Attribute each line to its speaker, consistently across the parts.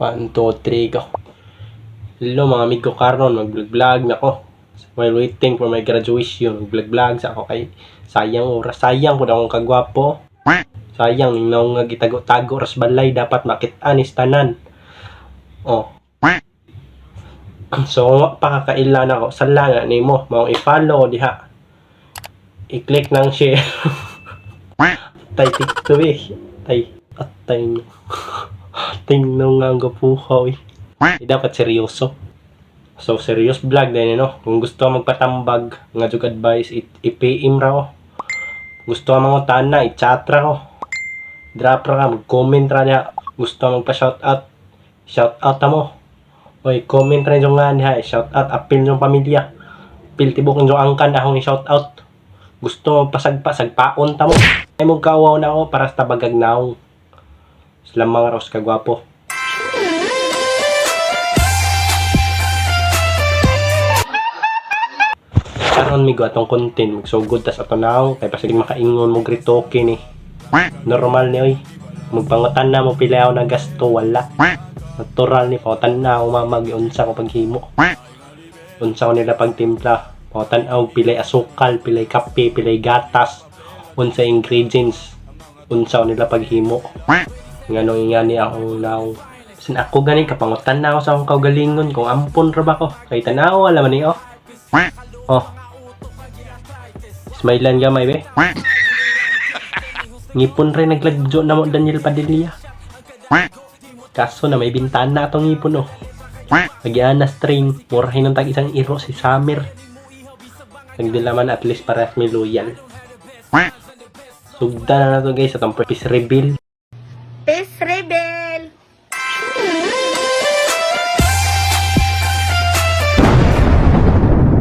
Speaker 1: 1, 2, 3, go. Hello mga amigo, karon mag-vlog na ako. While waiting for my graduation, mag-vlog sa ako kay sayang oras. Sayang po na akong kagwapo. Sayang, nang nga gitago-tago ras balay, dapat makit-an tanan. Oh. So, pakakailan ako. Sala nga nimo, mao i-follow diha. I-click ng share. Tay TikTok eh. Tay no. Tingnan nga ang gapuhaw eh. Dapat seryoso. So, serious vlog din, no? Kung gusto magpatambag, nga jug advice, i-PM ra ko. Gusto mga tana, i-chat ra ko. Drop ra ka, mag-comment ra niya. Gusto magpa-shoutout. Shoutout mo. Oy, comment ra yung nga niya. Shoutout, appeal yung pamilya. Appeal tibok yung angkan akong i-shoutout. Gusto magpasagpa-sagpaon ta mo. Ay mong kawaw na ako para sa tabagag naong. Salamat mga ros kagwapo. Karon migo atong content magsugod tas ato naong kay pasig makaingon mo gritoke ni. Normal ni oy. Magpangutan na mo pilaw na gasto wala. Natural ni pautan na umamag unsa ko paghimo. Unsa ko nila pagtimpla. Pautan og pilay asukal, pilay kape, pilay gatas. Unsa ingredients. Unsa ko nila paghimo. Nganong ingani akong naong. Sin ako gani kapangutan na ako sa akong kaugalingon kung ampon ra ba ko. Kay tanaw alam ni oh. Oh. Smilean gamay be. Ngipon rin naglagjo na mo Daniel Padilla. Kaso na may bintana atong ngipon oh. Nagyan na string, murahin ng tag isang iro si Summer. Nagdilaman at least para may loyal. Sugda na to guys atong peace reveal.
Speaker 2: Peace rebel!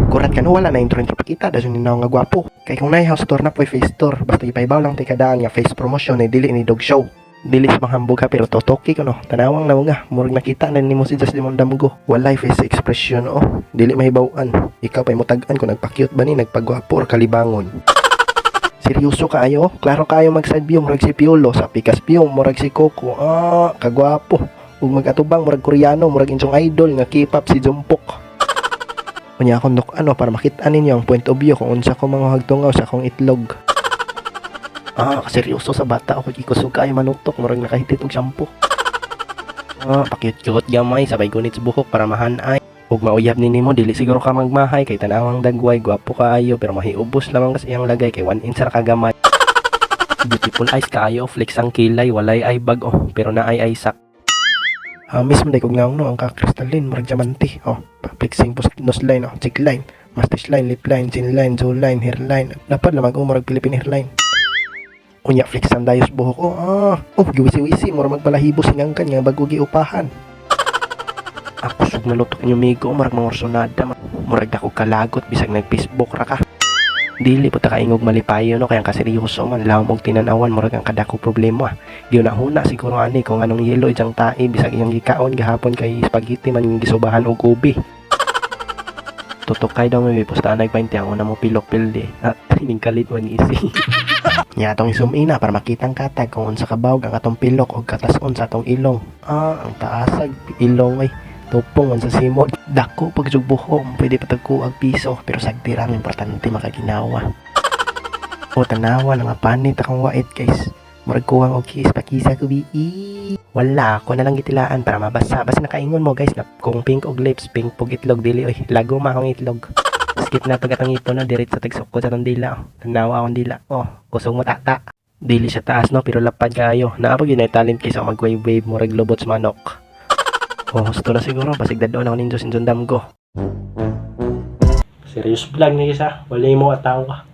Speaker 3: Kurat ka no, wala na intro pakita dasun ni nga gwapo. Kay kung nay house tour na po face tour, basta ipaibaw lang tikadaan nga face promotion ay dili ni dog show. Dili sa mahambog ha pero totoki ko no. Tanawang na mo nga, murag nakita na nimo si Just Dimondamgo. Walay face expression oh. Dili mahibaw-an. Ikaw pay motag-an kung nagpa-cute ba ni nagpagwapo or kalibangon. Seryoso kaayo, klaro kaayo mag-side view murag si Piolo, sa Pikas view murag si Coco. Kagwapo. Ug mag-atubang murag Koreano, murag inyong idol nga K-pop si Jumpok. Kunya akong para makita ninyo ang point of view kung unsa ko mga hagtungaw sa akong itlog. Seryoso sa bata ako ikusog kaayo manutok murag nakahitit og shampoo. Pakyut-kyut gamay sabay gunit sa buhok para mahanay. Ug mauyab ni nimo dili siguro ka magmahay kay tanawang dagway gwapo kaayo pero mahiubos lamang kasi iyang lagay kay 1 inch ra kagamay. Beautiful eyes kaayo, flex ang kilay, walay ay bag oh, pero naay ay sak. Mismo day kog naong no ang ka-crystalline murag diamante oh, flexing post nose line oh, cheek line, mustache line, lip line, chin line, jaw line, hairline. Dapat lamang murag Philippine hairline. Unya flex ang dayos buhok oh, giwisi-wisi murag magbalahibo singangkan nga bago giupahan. Ako sug nalutok inyo migo, murag mga orsonada, murag dako kalagot bisag nag-Facebook ra ka. Dili po ta kaingog malipayo no kaya kaseryoso man lawom og tinanawan murag ang kadako problema. Di na huna siguro ani kung anong yelo ijang tae bisag iyang gikaon gahapon kay spaghetti man gisubahan og ubi. Tutok kay daw may pustahan nagpainti ang una mo pilok pildi. Ining kalit man isi. Nya atong zoom in para makita ang katag kung unsa kabawg ang atong pilok og katason sa atong ilong. Ang taasag ilong ay tupong man sa simod. Dako pag buhok, pwede patagkuag piso pero sagtirang importante makaginawa. O tanawa nga panit akong wait guys. Murag kuwang og kiss pakisa ko bi. Wala ako na lang gitilaan para mabasa. Basta nakaingon mo guys na kung pink og lips, pink pog itlog dili oy. Lago ma akong itlog. Skip na pag atong ipon no diret sa tigsok ko sa atong dila. Tanawa akong dila. Kusog mo tata. Dili siya taas no pero lapad kayo. Naapag yun ay talent kaysa mag-wave murag lobot sa manok. Gusto na siguro, basig dadon ako ninyo sinjong damgo.
Speaker 1: Serious vlog ni isa, wala mo atawa.